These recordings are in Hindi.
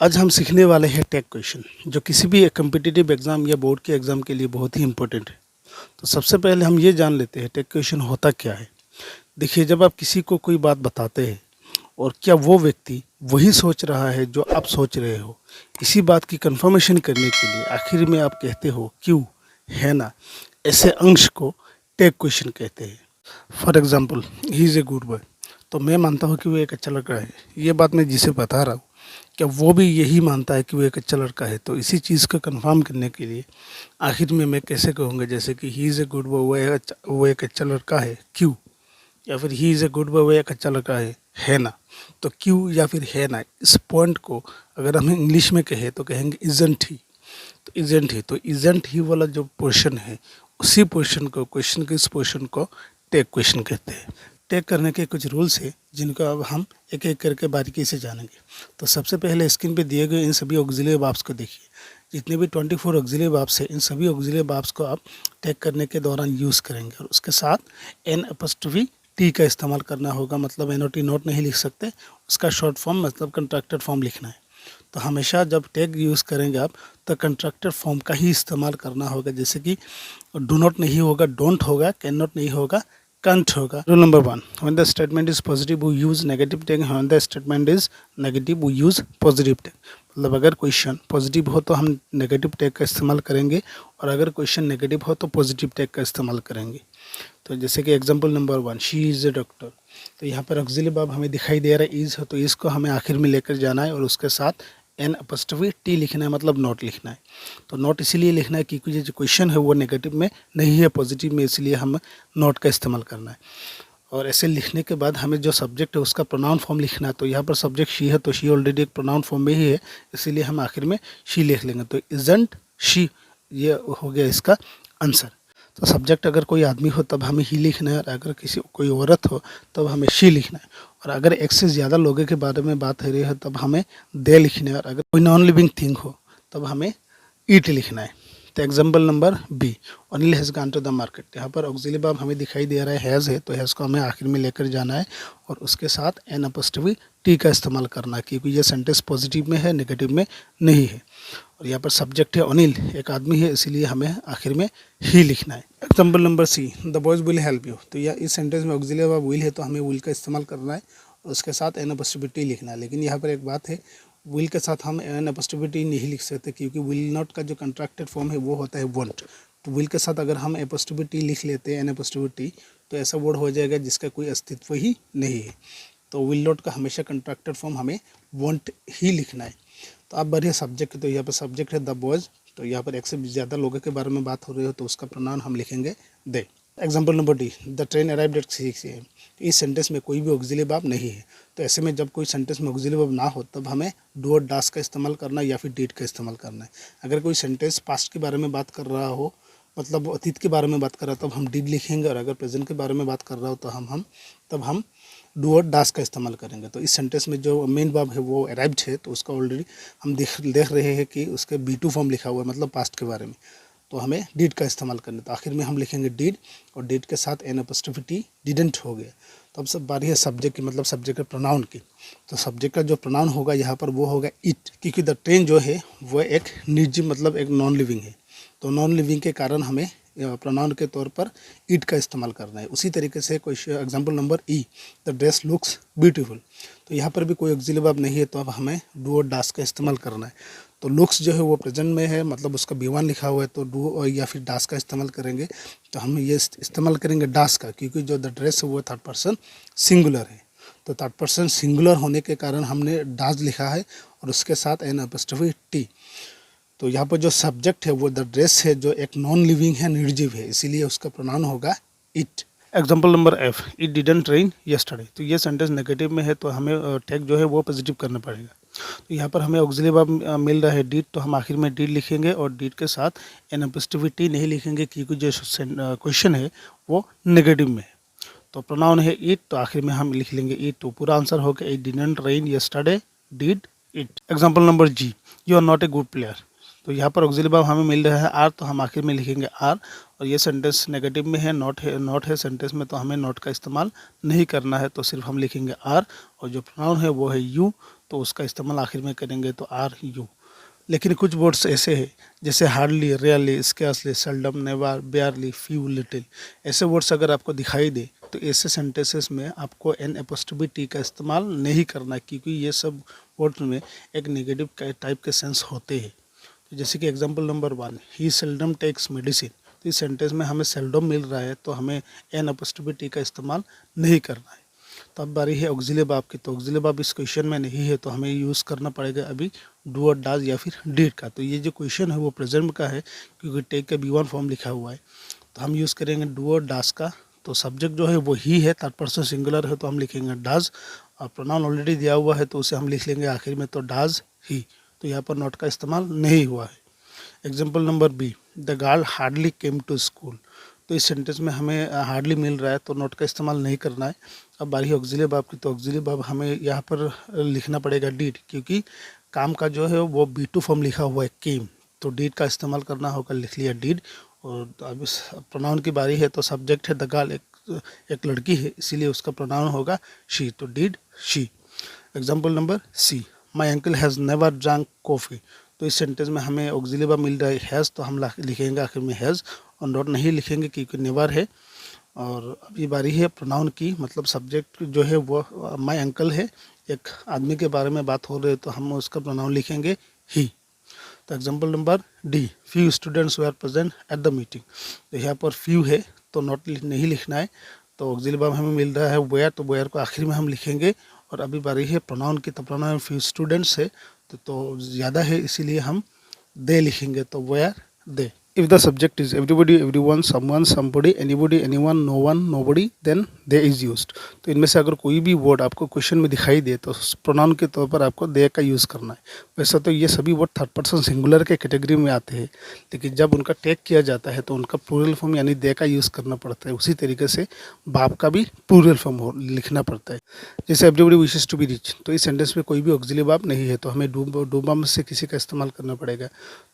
आज हम सीखने वाले हैं टैग क्वेश्चन, जो किसी भी कम्पिटिटिव एग्ज़ाम या बोर्ड के एग्ज़ाम के लिए बहुत ही इंपॉर्टेंट है। तो सबसे पहले हम ये जान लेते हैं टैग क्वेश्चन होता क्या है। देखिए, जब आप किसी को कोई बात बताते हैं और क्या वो व्यक्ति वही सोच रहा है जो आप सोच रहे हो, इसी बात की कंफर्मेशन करने के लिए आखिर में आप कहते हो क्यों, है ना, ऐसे अंश को टैग क्वेश्चन कहते हैं। For example, he is a good boy, तो मैं मानता हूँ कि वो एक अच्छा लड़का है। ये बात मैं जिसे बता रहा हूँ, क्या वो भी यही मानता है कि वो एक अच्छा लड़का है। तो इसी चीज़ को कंफर्म करने के लिए आखिर में मैं कैसे कहूँगा, जैसे कि he is a good boy, वो एक अच्छा लड़का है क्यों, या फिर he is a good boy, वो एक अच्छा लड़का है ना। तो क्यों या फिर है ना, इस पॉइंट को अगर हम इंग्लिश में कहें तो कहेंगे इज़न्ट ही। तो इज़न्ट ही वाला जो पोर्शन है, उसी पोर्शन को, क्वेश्चन के इस पोर्शन को टैग क्वेश्चन कहते हैं। टैग करने के कुछ रूल्स है जिनको अब हम एक एक करके बारीकी से जानेंगे। तो सबसे पहले स्क्रीन पे दिए गए इन सभी ऑक्सिलरी वर्ब्स को देखिए। जितने भी 24 ऑक्सिलरी वर्ब्स है, इन सभी ऑक्सिलरी वर्ब्स को आप टैग करने के दौरान यूज़ करेंगे और उसके साथ एन अपॉस्ट्रोफी टी का इस्तेमाल करना होगा। मतलब NOT नोट नहीं लिख सकते, उसका शॉर्ट फॉर्म मतलब कंट्रैक्टेड फॉर्म लिखना है। तो हमेशा जब टैग यूज़ करेंगे आप, तो कंट्रैक्टेड फॉर्म का ही इस्तेमाल करना होगा। जैसे कि डू नॉट नहीं होगा, डोंट होगा, कैन नॉट नहीं होगा, can't होगा। Rule number 1, when the statement is positive we use negative tag, when the statement is negative we use positive tag। मतलब अगर क्वेश्चन पॉजिटिव हो तो हम नेगेटिव टैग का इस्तेमाल करेंगे, और अगर क्वेश्चन नेगेटिव हो तो पॉजिटिव टैग का इस्तेमाल करेंगे। तो जैसे कि example number 1, she is a doctor, तो यहाँ पर ऑक्सिलरी वर्ब हमें दिखाई दे रहा है इज़ है, तो इज़ को हमें आखिर में लेकर जाना है और उसके साथ एन अपॉस्ट्रोफी टी लिखना है, मतलब नॉट लिखना है। तो नॉट इसीलिए लिखना है क्योंकि ये जो क्वेश्चन है वो नेगेटिव में नहीं है, पॉजिटिव में, इसलिए हम नॉट का इस्तेमाल करना है। और ऐसे लिखने के बाद हमें जो सब्जेक्ट है उसका प्रोनाउन फॉर्म लिखना है। तो यहाँ पर सब्जेक्ट शी है, तो शी ऑलरेडी एक प्रोनाउन फॉर्म में ही है, इसीलिए हम आखिर में शी लिख लेंगे। तो इज़न्ट शी, ये हो गया इसका आंसर। तो सब्जेक्ट अगर कोई आदमी हो तब हमें ही लिखना है, और अगर कोई औरत हो तब हमें शी लिखना है, और अगर एक से ज़्यादा लोगों के बारे में बात हो रही है तब हमें दे लिखना है, और अगर कोई नॉन लिविंग थिंग हो तब हमें ईट लिखना है। तो example number B, Anil has gone to the market, यहाँ पर ऑक्सिलरी वर्ब हमें दिखाई दे रहा है हैज़ है, तो हैज़ को हमें आखिर में लेकर जाना है और उसके साथ एन अपॉस्ट्रोफी टी का इस्तेमाल करना है, क्योंकि ये सेंटेंस पॉजिटिव में है, नेगेटिव में नहीं है। और यहाँ पर सब्जेक्ट है अनिल, एक आदमी है, इसीलिए हमें आखिर में ही लिखना है। Example number C, the boys will help you, तो यह इस सेंटेंस में ऑक्सिलरी वर्ब विल है, तो हमें विल का इस्तेमाल करना है और उसके साथ एन अपॉस्ट्रोफी टी लिखना है। लेकिन यहाँ पर एक बात है, विल के साथ हम एन अपॉस्ट्रोफी टी नहीं लिख सकते, क्योंकि विल नॉट का जो कंट्रैक्टेड फॉर्म है वो होता है वॉन्ट। तो विल के साथ अगर हम अपॉस्ट्रोफी टी लिख लेते हैं, एन अपॉस्ट्रोफी टी, तो ऐसा वर्ड हो जाएगा जिसका कोई अस्तित्व ही नहीं है। तो विल नॉट का हमेशा कंट्रैक्टेड फॉर्म हमें वॉन्ट ही लिखना है। तो अब बढ़िया सब्जेक्ट, तो यहाँ पर सब्जेक्ट है द बॉयज़, तो यहाँ पर एक से ज़्यादा लोगों के बारे में बात हो रही हो तो उसका प्रोनाउन हम लिखेंगे they. Example number D, the train arrived at 6 AM, इस सेंटेंस में कोई भी ऑक्सिलरी वर्ब नहीं है। तो ऐसे में जब कोई सेंटेंस में ऑक्सिलरी वर्ब ना हो तब हमें डू और डास का इस्तेमाल करना है या फिर डिड का इस्तेमाल करना है। अगर कोई सेंटेंस पास्ट के बारे में बात कर रहा हो, मतलब अतीत के बारे में बात कर रहा हो, तब हम डिड लिखेंगे, और अगर प्रेजेंट के बारे में बात कर रहा हो तो हम डू और डास का इस्तेमाल करेंगे। तो इस सेंटेंस में जो मेन वर्ब है वो अराइव्ड है, तो उसका ऑलरेडी हम देख रहे हैं कि उसके B2 फॉर्म लिखा हुआ है, मतलब पास्ट के बारे में, तो हमें डिड का इस्तेमाल करना है। तो आखिर में हम लिखेंगे डिड, और डिड के साथ एन अपॉस्ट्रोफी टी, डिडंट हो गया। तो अब सब बारी है सब्जेक्ट की, मतलब सब्जेक्ट के प्रोनाउन की। तो सब्जेक्ट का जो प्रोनाउन होगा यहाँ पर वो होगा इट, क्योंकि द ट्रेन जो है वो एक निर्जीव, मतलब एक नॉन लिविंग है। तो नॉन लिविंग के कारण हमें प्रोनाउन के तौर पर इट का इस्तेमाल करना है। उसी तरीके से कोई example number E, the dress looks beautiful, तो यहाँ पर भी कोई ऑक्सिलरी वर्ब नहीं है, तो अब हमें डू और डास का इस्तेमाल करना है। तो लुक्स जो है वो प्रेजेंट में है, मतलब उसका B1 लिखा हुआ है, तो डू या फिर डास का इस्तेमाल करेंगे। तो हम ये इस्तेमाल करेंगे डास का, क्योंकि जो द ड्रेस है वो थर्ड पर्सन सिंगुलर है। तो थर्ड पर्सन सिंगुलर होने के कारण हमने डास लिखा है और उसके साथ एन अपॉस्ट्रोफी टी। तो यहाँ पर जो सब्जेक्ट है वो द ड्रेस है, जो एक नॉन लिविंग है, निर्जीव है, इसीलिए उसका प्रोनाउन होगा it. Example number F, it didn't rain yesterday, तो ये सेंटेंस नेगेटिव में है, तो हमें टैग जो है वो पॉजिटिव करना पड़ेगा। तो यहाँ पर हमें ऑक्सिलरी वर्ब मिल रहा है डिड, तो हम आखिर में डिड लिखेंगे और डिड के साथ एन अपॉस्ट्रोफी टी नहीं लिखेंगे, क्योंकि जो क्वेश्चन है वो नेगेटिव में है। तो प्रोनाउन है इट, तो आखिर में हम लिख लेंगे इट। तो पूरा आंसर होगा it didn't rain yesterday, did it. Example number G, you are not a good player, तो यहाँ पर ऑक्सिलरी वर्ब हमें मिल रहा है आर, तो हम आखिर में लिखेंगे आर, और ये सेंटेंस नेगेटिव में है, नॉट है सेंटेंस में, तो हमें नॉट का इस्तेमाल नहीं करना है, तो सिर्फ हम लिखेंगे आर, और जो प्रोनाउन है वो है यू, तो उसका इस्तेमाल आखिर में करेंगे तो आर यू। लेकिन कुछ वर्ड्स ऐसे हैं जैसे hardly, really, scarcely, seldom, never, बेयरली, few, little, ऐसे वर्ड्स अगर आपको दिखाई दे तो ऐसे सेंटेंसेस में आपको एन एपोस्ट्रोफी टी का इस्तेमाल नहीं करना है, क्योंकि ये सब वर्ड्स में एक नेगेटिव टाइप के सेंस होते हैं। तो जैसे कि एग्जांपल नंबर 1, ही सेल्डम टेक्स मेडिसिन, तो इस सेंटेंस में हमें सेल्डम मिल रहा है तो हमें एन एपोस्ट्रोफी टी का इस्तेमाल नहीं करना है। तो अब बारी है ऑक्सिलरी वर्ब की। तो ऑक्सिलरी वर्ब इस क्वेश्चन में नहीं है तो हमें यूज़ करना पड़ेगा अभी डू और डाज या फिर डिड का। तो ये जो क्वेश्चन है वो प्रेजेंट का है क्योंकि टेक का B1 फॉर्म लिखा हुआ है, तो हम यूज़ करेंगे डू और डाज का। तो सब्जेक्ट जो है वो ही है, थर्ड पर्सन सिंगुलर है तो हम लिखेंगे डाज, और प्रोनाउन ऑलरेडी दिया हुआ है तो उसे हम लिख लेंगे आखिर में, तो डाज ही। तो यहाँ पर नॉट का इस्तेमाल नहीं हुआ है। Example number B, the girl hardly came to school, तो इस सेंटेंस में हमें हार्डली मिल रहा है तो नॉट का इस्तेमाल नहीं करना है। अब बारी है ऑक्सिलरी वर्ब की। तो ऑक्सिलरी वर्ब हमें यहाँ पर लिखना पड़ेगा डिड, क्योंकि काम का जो है वो B2 फॉर्म लिखा हुआ है केम, तो डिड का इस्तेमाल करना होगा, लिख लिया डिड। और अब इस प्रोनाउन की बारी है। तो सब्जेक्ट है द गर्ल, एक लड़की है इसीलिए उसका प्रोनाउन होगा शी, तो did she. Example number C, my uncle has never drunk coffee, तो इस सेंटेंस में हमें ऑक्सिलरी वर्ब मिल रहा है हैज़, तो हम लिखेंगे आखिर में हैज़ और नॉट नहीं लिखेंगे क्योंकि नेवर है। और अभी बारी है प्रोनाउन की, मतलब सब्जेक्ट जो है वो माई अंकल है, एक आदमी के बारे में बात हो रही है तो हम उसका प्रोनाउन लिखेंगे ही। तो example number D, few students were present at the meeting, तो यहाँ पर फ्यू है तो नॉट नहीं लिखना है। तो ऑक्सिलरी वर्ब हमें मिल रहा है वेयर, तो वेयर को आखिर में हम लिखेंगे। और अभी बारी है प्रोनाउन की। तो प्रोनाउन फ्यू स्टूडेंट्स है तो ज़्यादा है इसीलिए हम दे लिखेंगे, तो were they. If the subject is everybody, everyone, someone, somebody, anybody, anyone, no one, nobody, then they is used। तो इनमें से अगर कोई भी वर्ड आपको क्वेश्चन में दिखाई दे तो प्रोनाउन के तौर पर आपको दे का यूज़ करना है। वैसे तो ये सभी वर्ड थर्ड पर्सन सिंगुलर के कैटेगरी में आते हैं, लेकिन जब उनका टेक किया जाता है तो उनका प्लूरल फॉर्म यानी दे का यूज़ करना पड़ता है। उसी तरीके से बाप का भी प्लूरल फॉर्म लिखना पड़ता है। जैसे everybody wishes to be rich, तो इस सेंटेंस में कोई भी ऑक्सिलरी वर्ब नहीं है तो हमें डूबा में से किसी का इस्तेमाल करना पड़ेगा।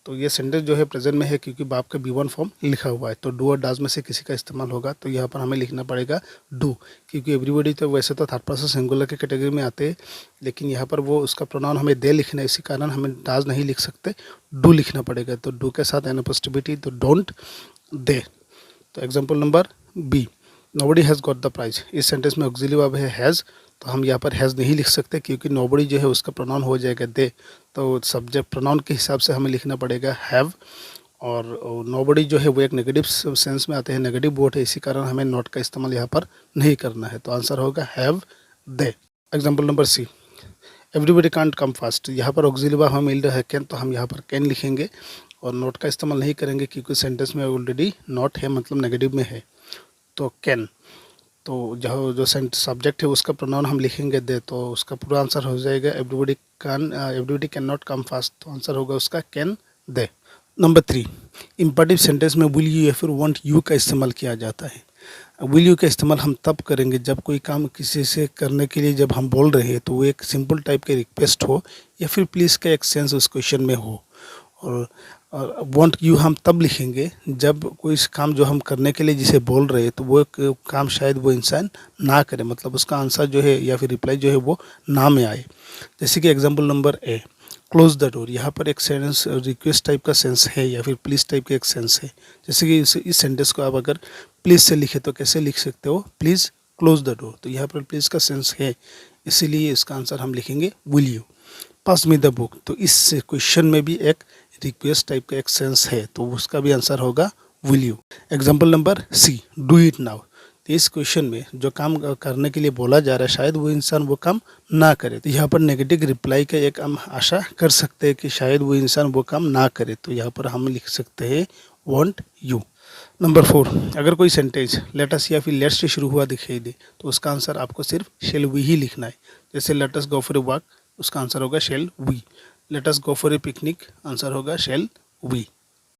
तो ये सेंटेंस जो है प्रेजेंट में है क्योंकि बाप का B1 फॉर्म लिखा हुआ है, तो डू और डाज में से किसी का इस्तेमाल होगा। तो यहाँ पर हमें लिखना पड़ेगा डू, क्योंकि एवरीबडी तो वैसे तो थर्ड पर्सन सिंगुलर के कैटेगरी में आते हैं, लेकिन यहाँ पर वो उसका प्रोनाउन हमें दे लिखना है, इसी कारण हमें डाज नहीं लिख सकते, डू लिखना पड़ेगा। तो डू के साथ एन एपोस्ट्रोफी, तो डोंट दे। तो example number B, nobody has got the prize, इस सेंटेंस में ऑक्सिलरी वर्ब है हैज़, तो हम यहाँ पर हैज़ नहीं लिख सकते क्योंकि नोबडी जो है उसका प्रोनाउन हो जाएगा दे। तो सब्जेक्ट प्रोनाउन के हिसाब से हमें लिखना पड़ेगा हैव, और नोबडी जो है वो एक नेगेटिव सेंस में आते हैं, नेगेटिव वर्ड है, इसी कारण हमें नॉट का इस्तेमाल यहाँ पर नहीं करना है। तो आंसर होगा have they. Example number C, everybody can't come fast, यहाँ पर ऑक्सिलरी वर्ब हमें मिल रहा है कैन, तो हम यहाँ पर कैन लिखेंगे और नॉट का इस्तेमाल नहीं करेंगे क्योंकि सेंटेंस में ऑलरेडी नॉट है, मतलब नेगेटिव में है, तो कैन। तो जो सब्जेक्ट है उसका प्रोनाउन हम लिखेंगे दे, तो उसका पूरा आंसर हो जाएगा everybody can not come fast, तो आंसर होगा उसका can they. Number 3, imperative sentence में विल यू या फिर वांट यू का इस्तेमाल किया जाता है। विल यू का इस्तेमाल हम तब करेंगे जब कोई काम किसी से करने के लिए जब हम बोल रहे हैं तो वो एक सिंपल टाइप के रिक्वेस्ट हो या फिर प्लीज़ का एक सेंस उस क्वेश्चन में हो। और वांट यू हम तब लिखेंगे जब कोई काम जो हम करने के लिए जिसे बोल रहे हैं तो वो काम शायद वो इंसान ना करे, मतलब उसका आंसर जो है या फिर रिप्लाई जो है वो ना में आए। जैसे कि example number A, close the door, यहाँ पर एक सेंस रिक्वेस्ट टाइप का सेंस है या फिर प्लीज़ टाइप का एक सेंस है। जैसे कि इस सेंटेंस को आप अगर प्लीज़ से लिखे तो कैसे लिख सकते हो, प्लीज़ क्लोज द डोर, तो यहाँ पर प्लीज़ का सेंस है, इसीलिए इसका आंसर हम लिखेंगे will you. Pass me the book, तो इस क्वेश्चन में भी एक रिक्वेस्ट टाइप का एक सेंस है तो उसका भी आंसर होगा will you. Example number C, do it now, तो इस क्वेश्चन में जो काम करने के लिए बोला जा रहा है शायद वो इंसान वो काम ना करे, तो यहाँ पर नेगेटिव रिप्लाई का एक हम आशा कर सकते हैं कि शायद वो इंसान वो काम ना करे, तो यहाँ पर हम लिख सकते हैं वांट यू। नंबर 4, अगर कोई सेंटेंस लेट अस या फिर लेट्स से शुरू हुआ दिखाई दे तो उसका आंसर आपको सिर्फ शेल वी ही लिखना है। जैसे let us go for a walk, उसका आंसर होगा shall we. Let us go for a picnic, answer होगा शेल वी।